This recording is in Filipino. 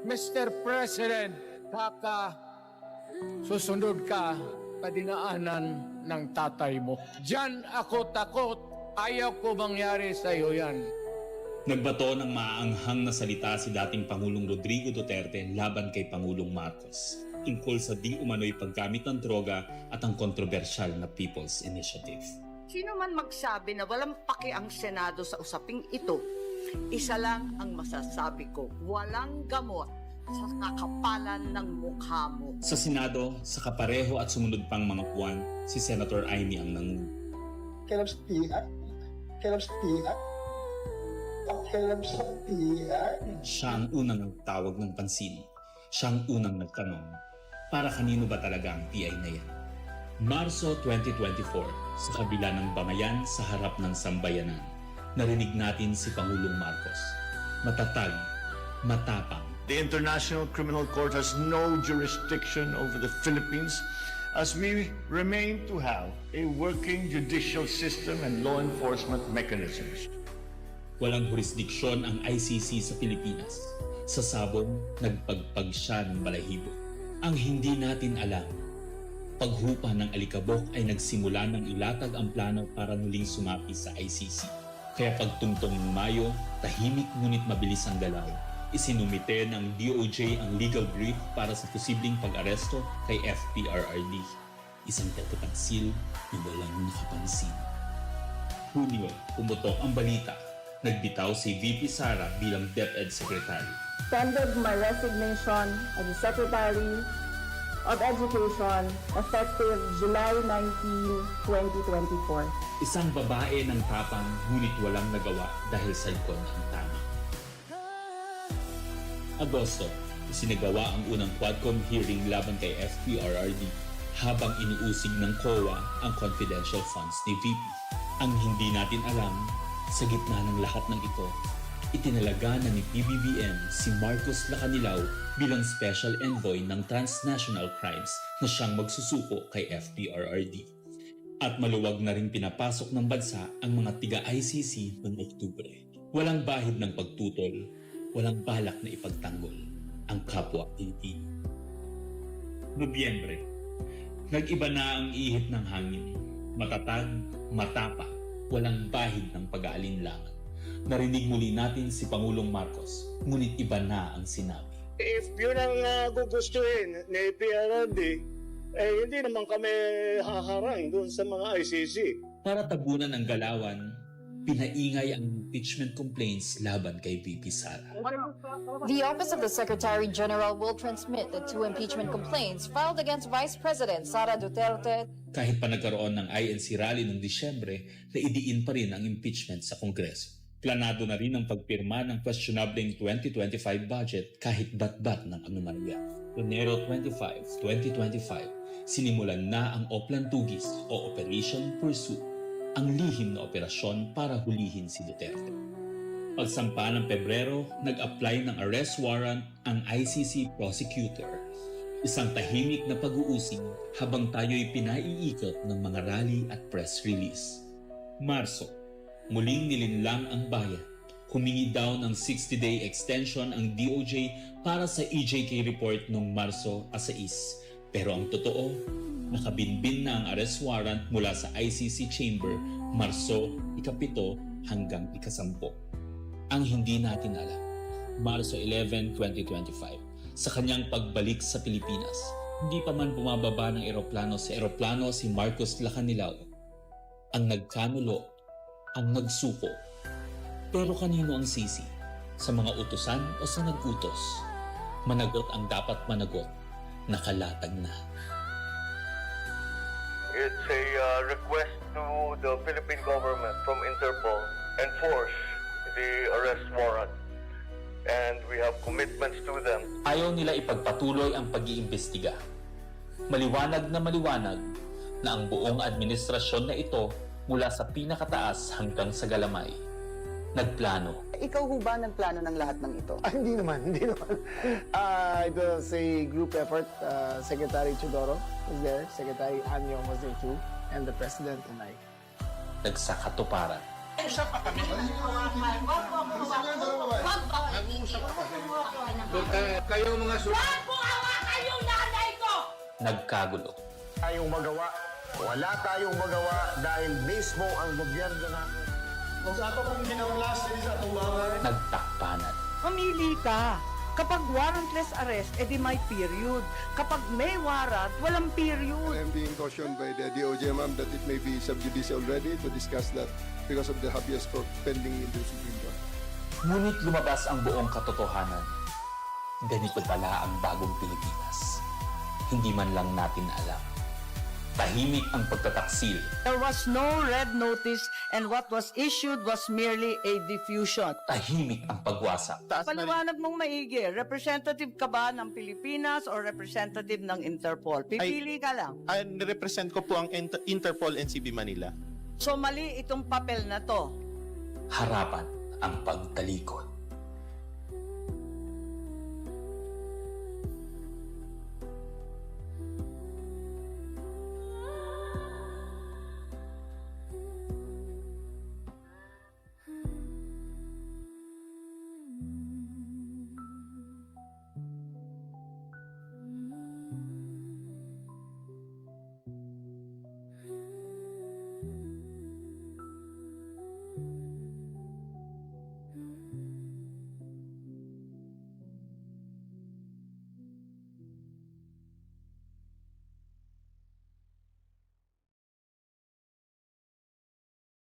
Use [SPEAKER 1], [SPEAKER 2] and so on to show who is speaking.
[SPEAKER 1] Mr. President, susunod ka sa dinaanan ng tatay mo. Diyan ako takot. Ayaw ko mangyari sa iyo yan.
[SPEAKER 2] Nagbato ng maaanghang na salita si dating Pangulong Rodrigo Duterte laban kay Pangulong Marcos tungkol sa di umano'y paggamit ng droga at ang kontrobersyal na People's Initiative.
[SPEAKER 3] Sino man magsabi na walang paki ang Senado sa usaping ito, isa lang ang masasabi ko, walang gamot sa kakapalan ng mukha mo.
[SPEAKER 2] Sa Senado, sa kapareho at sumunod pang mga buwan, si Senator Amy ang nangunguna. Siya ang unang nagtawag ng pansin. Siya ang unang nagtanong, para kanino ba talaga ang PI na yan? Marso 2024, sa kabila ng bangayan sa harap ng sambayanan, narinig natin si Pangulong Marcos. Matatag, matapang.
[SPEAKER 4] The International Criminal Court has no jurisdiction over the Philippines as we remain to have a working judicial system and law enforcement mechanisms.
[SPEAKER 2] Walang jurisdiksyon ang ICC sa Pilipinas. Sa sabong, nagpagpag siya ng balahibo. Ang hindi natin alam, paghupa ng alikabok ay nagsimula ng ilatag ang plano para muling sumapi sa ICC. Kaya pagtungtong ng Mayo, tahimik ngunit mabilis ang galaw. Isinumite ng DOJ ang legal brief para sa posibleng pag-aresto kay FPRRD. Isang pagkapansil na walang nakapansin. Hunyo, pumutok ang balita. Nagbitaw si VP Sara bilang DepEd Secretary.
[SPEAKER 5] Tendered my resignation as the Secretary of Education effective July 19, 2024.
[SPEAKER 2] Isang babae ng tapang ngunit walang nagawa dahil sa likod ng tama. Agosto, isinagawa ang unang Quadcom hearing laban kay FPRRD habang inuusig ng COA ang confidential funds ni VP. Ang hindi natin alam, sa gitna ng lahat ng ito, itinalaga na ni PBBM si Marcos Lacanilaw bilang Special Envoy ng Transnational Crimes na siyang magsusuko kay FPRRD. At maluwag na rin pinapasok ng bansa ang mga tiga-ICC noong Oktubre. Walang bahid ng pagtutol, walang balak na ipagtanggol ang kapwa Pilipino. Nobyembre, nag-iba na ang ihip ng hangin. Matatag, matapa, walang bahid ng pag-aalinlangan. Narinig muli natin si Pangulong Marcos, ngunit iba na ang sinabi.
[SPEAKER 6] If yun ang gugustuhin ni PRRD, hindi naman kami haharang doon sa mga ICC.
[SPEAKER 2] Para tabunan ang galawan, pinaingay ang impeachment complaints laban kay VP Sara.
[SPEAKER 7] The Office of the Secretary General will transmit the 2 impeachment complaints filed against Vice President Sara Duterte.
[SPEAKER 2] Kahit pa nagkaroon ng INC rally noong Disyembre, naidiin pa rin ang impeachment sa Kongreso. Planado na rin ang pagpirma ng questionableng 2025 budget kahit bat-bat ng anomalya. Enero 25, 2025, sinimulan na ang Oplan Tugis o Operation Pursuit, ang lihim na operasyon para hulihin si Duterte. Pagsampa ng Pebrero, nag-apply ng arrest warrant ang ICC prosecutor. Isang tahimik na pag-uusig habang tayo'y pinaiikot ng mga rally at press release. Marso, muling nilinlang ang bayan. Humingi daw ng 60-day extension ang DOJ para sa EJK report noong Marso 6. Pero ang totoo, nakabinbin na ang arrest warrant mula sa ICC Chamber Marso 7 hanggang 10. Ang hindi natin alam, Marso 11, 2025, sa kanyang pagbalik sa Pilipinas, hindi pa man bumababa ng eroplano si Marcos Lacanilaw. Ang nagkanulo, ang nagsuko. Pero kanino ang sisi? Sa mga utusan o sa nag-utos? Managot ang dapat managot, nakalatag na.
[SPEAKER 8] It's a request to the Philippine government from Interpol enforce the arrest warrant, and we have commitments to them.
[SPEAKER 2] Ayaw nila ipagpatuloy ang pag-iimbestiga. Maliwanag na ang buong administrasyon na ito mula sa pinakataas hanggang sa galamay. Nagplano.
[SPEAKER 3] Ikaw ho ba nagplano ng lahat ng ito?
[SPEAKER 6] Hindi naman. It was a group effort. Secretary Chudoro was there, Secretary Anyong was there too, and the President and I.
[SPEAKER 2] Nagsakatuparan.
[SPEAKER 1] Kayo mga
[SPEAKER 2] Nagkagulo.
[SPEAKER 6] Tayong magawa. Wala tayong magawa dahil mismo ang gobyerno natin. Kung sa ato kong ginamlas, sa atong mga
[SPEAKER 2] Nagtakpanan.
[SPEAKER 3] Mamili ka. Kapag warrantless arrest, edi may period. Kapag may warrant, walang period.
[SPEAKER 9] I am being cautioned by the DOJ, ma'am, that it may be sub judice already to discuss that because of the habeas corpus pending in the Supreme Court.
[SPEAKER 2] Ngunit lumabas ang buong katotohanan. Ganito pala ang bagong Pilipinas. Hindi man lang natin alam. Tahimik ang pagtataksil.
[SPEAKER 3] There was no red notice and what was issued was merely a diffusion.
[SPEAKER 2] Tahimik ang pagwasak.
[SPEAKER 3] Paliwanag mong maigi, representative ka ba ng Pilipinas or representative ng Interpol? Pipili ka lang.
[SPEAKER 10] Represent ko po ang Interpol NCB Manila.
[SPEAKER 3] So mali itong papel na to.
[SPEAKER 2] Harapan ang pagtalikod.